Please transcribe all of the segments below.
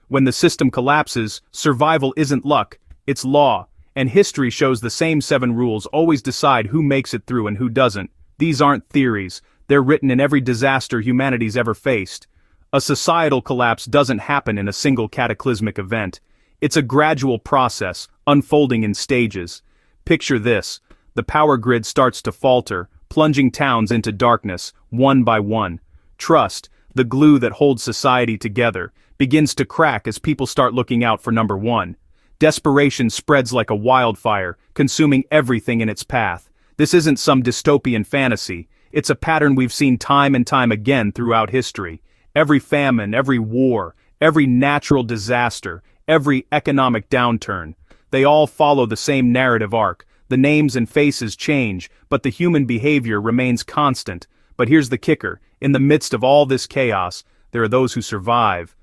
When the system collapses, survival isn't luck, it's law. And history shows the same 7 rules always decide who makes it through and who doesn't. These aren't theories, they're written in every disaster humanity's ever faced. A societal collapse doesn't happen in a single cataclysmic event. It's a gradual process, unfolding in stages. Picture this: the power grid starts to falter, plunging towns into darkness, one by one. Trust, the glue that holds society together, begins to crack as people start looking out for number 1. Desperation spreads like a wildfire, consuming everything in its path. This isn't some dystopian fantasy, it's a pattern we've seen time and time again throughout history. Every famine, every war, every natural disaster, every economic downturn, they all follow the same narrative arc. The names and faces change, but the human behavior remains constant. But here's the kicker: in the midst of all this chaos, there are those who survive.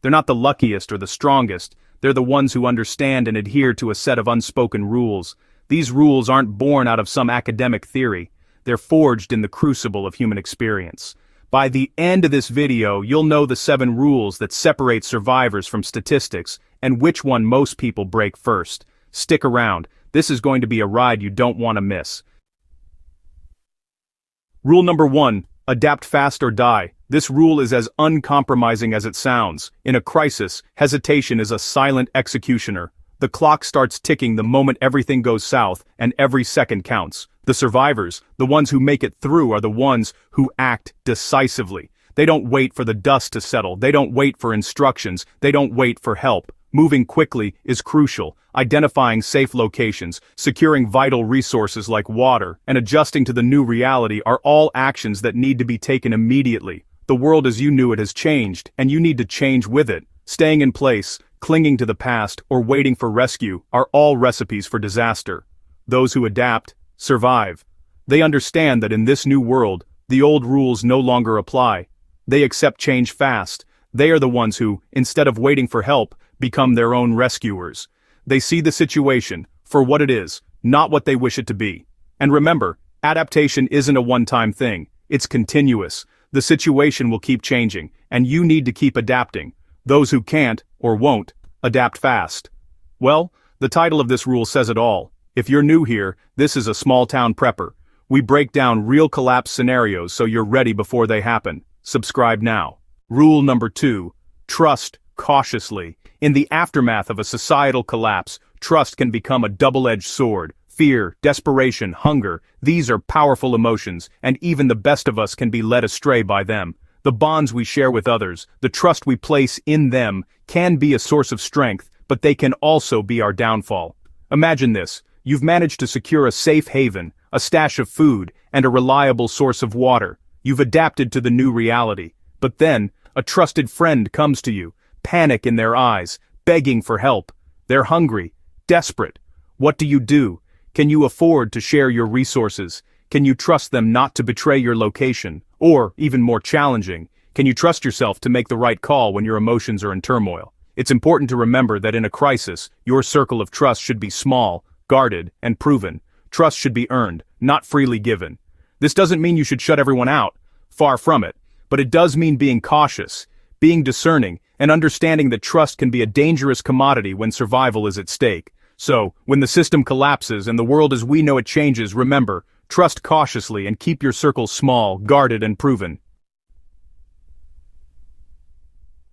They're not the luckiest or the strongest, they're the ones who understand and adhere to a set of unspoken rules. These rules aren't born out of some academic theory, they're forged in the crucible of human experience. By the end of this video, you'll know the 7 rules that separate survivors from statistics, and which one most people break first. Stick around, this is going to be a ride you don't want to miss. Rule number 1, adapt fast or die. This rule is as uncompromising as it sounds. In a crisis, hesitation is a silent executioner. The clock starts ticking the moment everything goes south, and every second counts. The survivors, the ones who make it through, are the ones who act decisively. They don't wait for the dust to settle, they don't wait for instructions, they don't wait for help. Moving quickly is crucial. Identifying safe locations, securing vital resources like water, and adjusting to the new reality are all actions that need to be taken immediately. The world as you knew it has changed, and you need to change with it. Staying in place, clinging to the past, or waiting for rescue are all recipes for disaster. Those who adapt, survive. They understand that in this new world, the old rules no longer apply. They accept change fast. They are the ones who, instead of waiting for help, become their own rescuers. They see the situation for what it is, not what they wish it to be. And remember, adaptation isn't a one-time thing, it's continuous. The situation will keep changing, and you need to keep adapting. Those who can't, or won't, adapt fast. Well, the title of this rule says it all. If you're new here, this is a small-town prepper. We break down real collapse scenarios so you're ready before they happen. Subscribe now. Rule number 2, trust cautiously. In the aftermath of a societal collapse, trust can become a double-edged sword. Fear, desperation, hunger, these are powerful emotions, and even the best of us can be led astray by them. The bonds we share with others, the trust we place in them, can be a source of strength, but they can also be our downfall. Imagine this: you've managed to secure a safe haven, a stash of food, and a reliable source of water. You've adapted to the new reality. But then, a trusted friend comes to you, panic in their eyes, begging for help. They're hungry, desperate. What do? Can you afford to share your resources? Can you trust them not to betray your location? Or, even more challenging, can you trust yourself to make the right call when your emotions are in turmoil? It's important to remember that in a crisis, your circle of trust should be small, guarded, and proven. Trust should be earned, not freely given. This doesn't mean you should shut everyone out. Far from it. But it does mean being cautious, being discerning, and understanding that trust can be a dangerous commodity when survival is at stake. So, when the system collapses and the world as we know it changes, remember, trust cautiously and keep your circle small, guarded, and proven.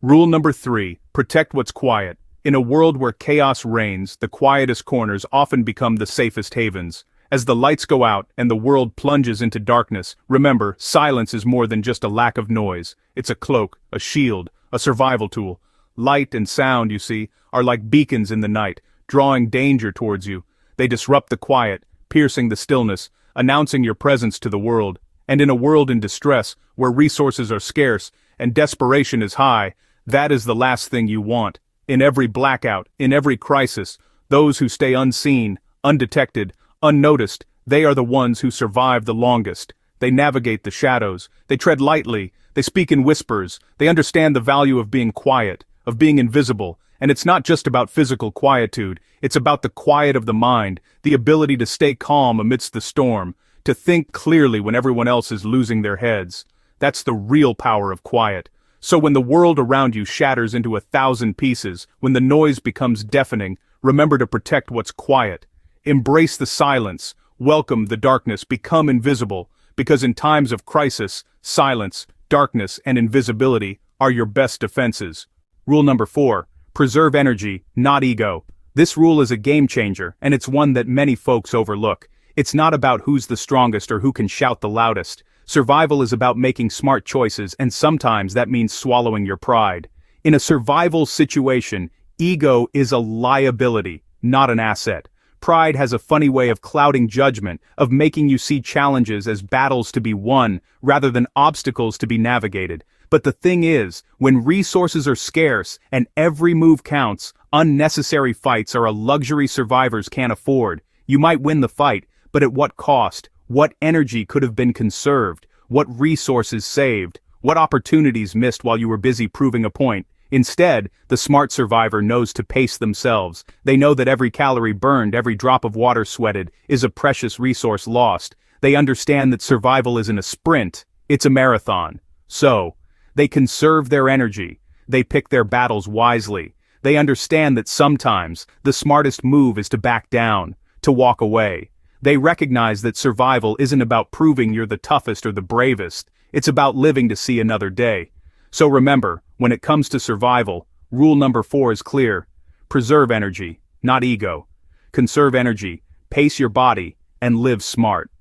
Rule number 3, protect what's quiet. In a world where chaos reigns, the quietest corners often become the safest havens. As the lights go out and the world plunges into darkness, remember, silence is more than just a lack of noise. It's a cloak, a shield, a survival tool. Light and sound, you see, are like beacons in the night, drawing danger towards you. They disrupt the quiet, piercing the stillness, announcing your presence to the world. And in a world in distress, where resources are scarce and desperation is high, that is the last thing you want. In every blackout, in every crisis, those who stay unseen, undetected, unnoticed, they are the ones who survive the longest. They navigate the shadows, they tread lightly, they speak in whispers, they understand the value of being quiet, of being invisible. And it's not just about physical quietude, it's about the quiet of the mind, the ability to stay calm amidst the storm, to think clearly when everyone else is losing their heads. That's the real power of quiet. So when the world around you shatters into 1,000 pieces, when the noise becomes deafening, remember to protect what's quiet. Embrace the silence, welcome the darkness, become invisible, because in times of crisis, silence, darkness, and invisibility are your best defenses. Rule number 4. Preserve energy, not ego. This rule is a game changer, and it's one that many folks overlook. It's not about who's the strongest or who can shout the loudest. Survival is about making smart choices, and sometimes that means swallowing your pride. In a survival situation, ego is a liability, not an asset. Pride has a funny way of clouding judgment, of making you see challenges as battles to be won, rather than obstacles to be navigated. But the thing is, when resources are scarce and every move counts, unnecessary fights are a luxury survivors can't afford. You might win the fight, but at what cost? What energy could have been conserved? What resources saved? What opportunities missed while you were busy proving a point? Instead, the smart survivor knows to pace themselves. They know that every calorie burned, every drop of water sweated, is a precious resource lost. They understand that survival isn't a sprint, it's a marathon. So, they conserve their energy. They pick their battles wisely. They understand that sometimes, the smartest move is to back down, to walk away. They recognize that survival isn't about proving you're the toughest or the bravest. It's about living to see another day. So remember, when it comes to survival, rule number 4 is clear. Preserve energy, not ego. Conserve energy, pace your body, and live smart.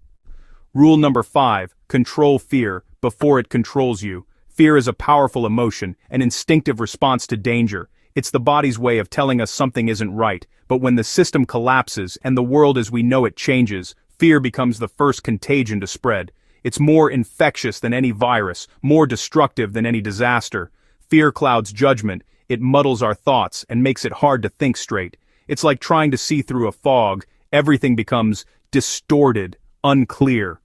Rule number 5, control fear before it controls you. Fear is a powerful emotion, an instinctive response to danger. It's the body's way of telling us something isn't right, but when the system collapses and the world as we know it changes, fear becomes the first contagion to spread. It's more infectious than any virus, more destructive than any disaster. Fear clouds judgment, it muddles our thoughts and makes it hard to think straight. It's like trying to see through a fog. Everything becomes distorted, unclear.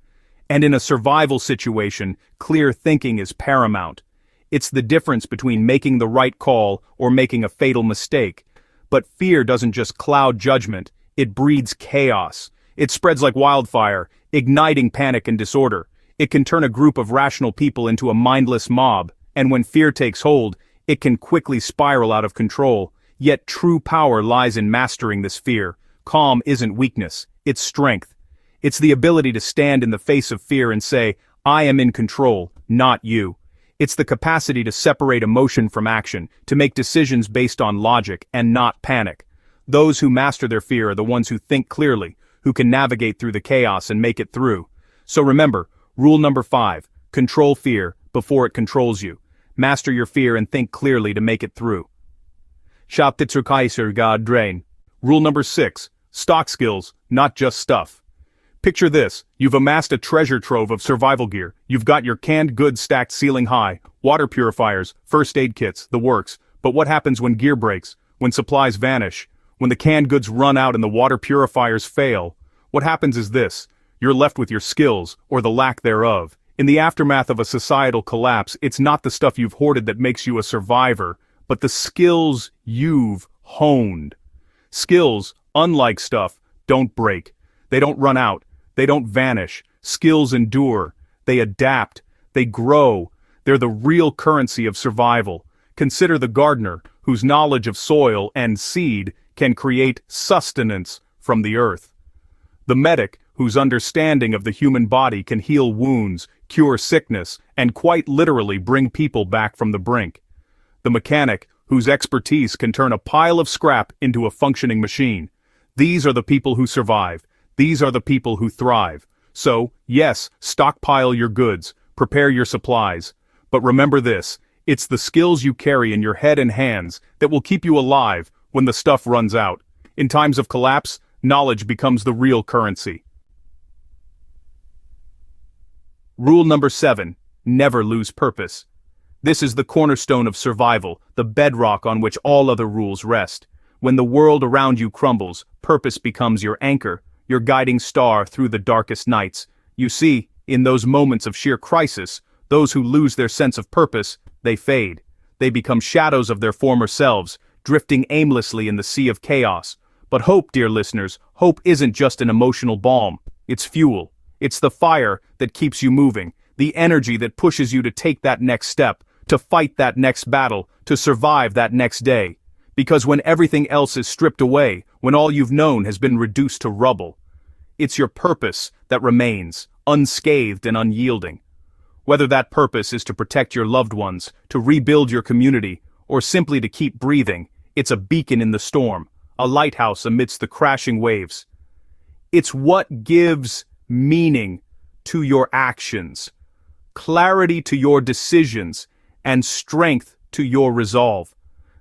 And in a survival situation, clear thinking is paramount. It's the difference between making the right call or making a fatal mistake. But fear doesn't just cloud judgment, it breeds chaos. It spreads like wildfire, igniting panic and disorder. It can turn a group of rational people into a mindless mob, and when fear takes hold, it can quickly spiral out of control. Yet true power lies in mastering this fear. Calm isn't weakness, it's strength. It's the ability to stand in the face of fear and say, I am in control, not you. It's the capacity to separate emotion from action, to make decisions based on logic and not panic. Those who master their fear are the ones who think clearly, who can navigate through the chaos and make it through. So remember, rule number 5, control fear before it controls you. Master your fear and think clearly to make it through. Drain. Rule number 6, stock skills, not just stuff. Picture this, you've amassed a treasure trove of survival gear. You've got your canned goods stacked ceiling high, water purifiers, first aid kits, the works. But what happens when gear breaks, when supplies vanish, when the canned goods run out and the water purifiers fail? What happens is this, you're left with your skills, or the lack thereof. In the aftermath of a societal collapse, it's not the stuff you've hoarded that makes you a survivor, but the skills you've honed. Skills, unlike stuff, don't break. They don't run out. They don't vanish. Skills endure. They adapt. They grow. They're the real currency of survival. Consider the gardener, whose knowledge of soil and seed can create sustenance from the earth. The medic, whose understanding of the human body can heal wounds, cure sickness, and quite literally bring people back from the brink. The mechanic, whose expertise can turn a pile of scrap into a functioning machine. These are the people who survive. These are the people who thrive. So, yes, stockpile your goods, prepare your supplies. But remember this, it's the skills you carry in your head and hands that will keep you alive when the stuff runs out. In times of collapse, knowledge becomes the real currency. Rule number 7, never lose purpose. This is the cornerstone of survival, the bedrock on which all other rules rest. When the world around you crumbles, purpose becomes your anchor, your guiding star through the darkest nights. You see, in those moments of sheer crisis, those who lose their sense of purpose, they fade. They become shadows of their former selves, drifting aimlessly in the sea of chaos. But hope, dear listeners, hope isn't just an emotional balm. It's fuel. It's the fire that keeps you moving, the energy that pushes you to take that next step, to fight that next battle, to survive that next day. Because when everything else is stripped away, when all you've known has been reduced to rubble, it's your purpose that remains, unscathed and unyielding. Whether that purpose is to protect your loved ones, to rebuild your community, or simply to keep breathing, it's a beacon in the storm, a lighthouse amidst the crashing waves. It's what gives meaning to your actions, clarity to your decisions, and strength to your resolve.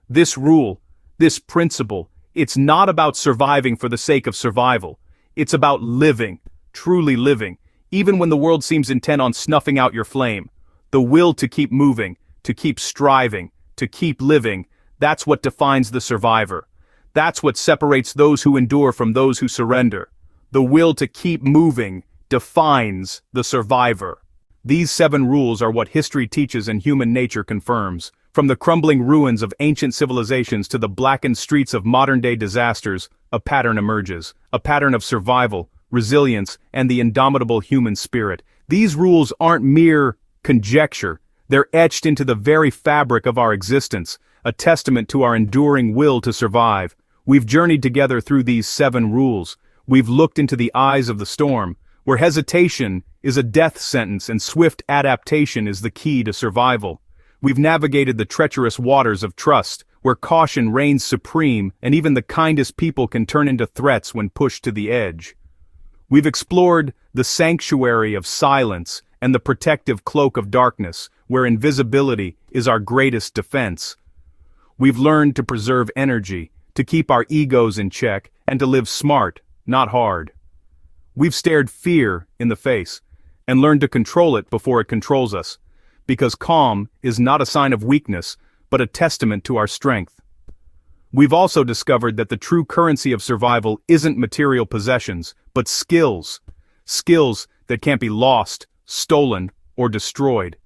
This rule, this principle, it's not about surviving for the sake of survival. It's about living, truly living, even when the world seems intent on snuffing out your flame. The will to keep moving, to keep striving, to keep living, that's what defines the survivor. That's what separates those who endure from those who surrender. The will to keep moving defines the survivor. These 7 rules are what history teaches and human nature confirms. From the crumbling ruins of ancient civilizations to the blackened streets of modern-day disasters, a pattern emerges. A pattern of survival, resilience, and the indomitable human spirit. These rules aren't mere conjecture. They're etched into the very fabric of our existence, a testament to our enduring will to survive. We've journeyed together through these 7 rules. We've looked into the eyes of the storm, where hesitation is a death sentence and swift adaptation is the key to survival. We've navigated the treacherous waters of trust, where caution reigns supreme and even the kindest people can turn into threats when pushed to the edge. We've explored the sanctuary of silence and the protective cloak of darkness, where invisibility is our greatest defense. We've learned to preserve energy, to keep our egos in check, and to live smart, not hard. We've stared fear in the face and learned to control it before it controls us, because calm is not a sign of weakness, but a testament to our strength. We've also discovered that the true currency of survival isn't material possessions, but skills. Skills that can't be lost, stolen, or destroyed.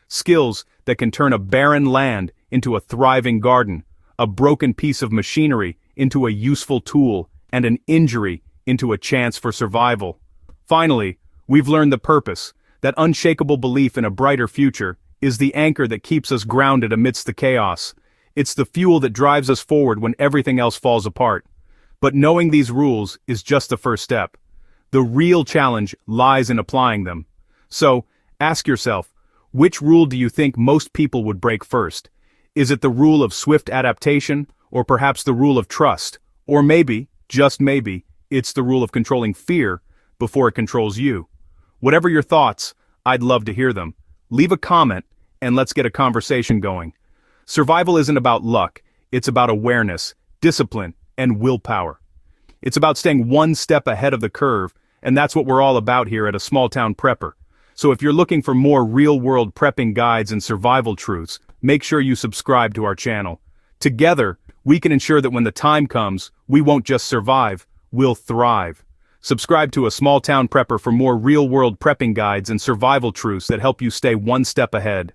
Skills that can turn a barren land into a thriving garden, a broken piece of machinery into a useful tool, and an injury into a chance for survival. Finally, we've learned the purpose, that unshakable belief in a brighter future, is the anchor that keeps us grounded amidst the chaos. It's the fuel that drives us forward when everything else falls apart. But knowing these rules is just the first step. The real challenge lies in applying them. So, ask yourself, which rule do you think most people would break first? Is it the rule of swift adaptation, or perhaps the rule of trust? Or maybe, just maybe, it's the rule of controlling fear before it controls you. Whatever your thoughts, I'd love to hear them. Leave a comment, and let's get a conversation going. Survival isn't about luck, it's about awareness, discipline, and willpower. It's about staying one step ahead of the curve, and that's what we're all about here at A Small Town Prepper. So if you're looking for more real-world prepping guides and survival truths, make sure you subscribe to our channel. Together, we can ensure that when the time comes, we won't just survive, we'll thrive. Subscribe to A Small Town Prepper for more real-world prepping guides and survival truths that help you stay one step ahead.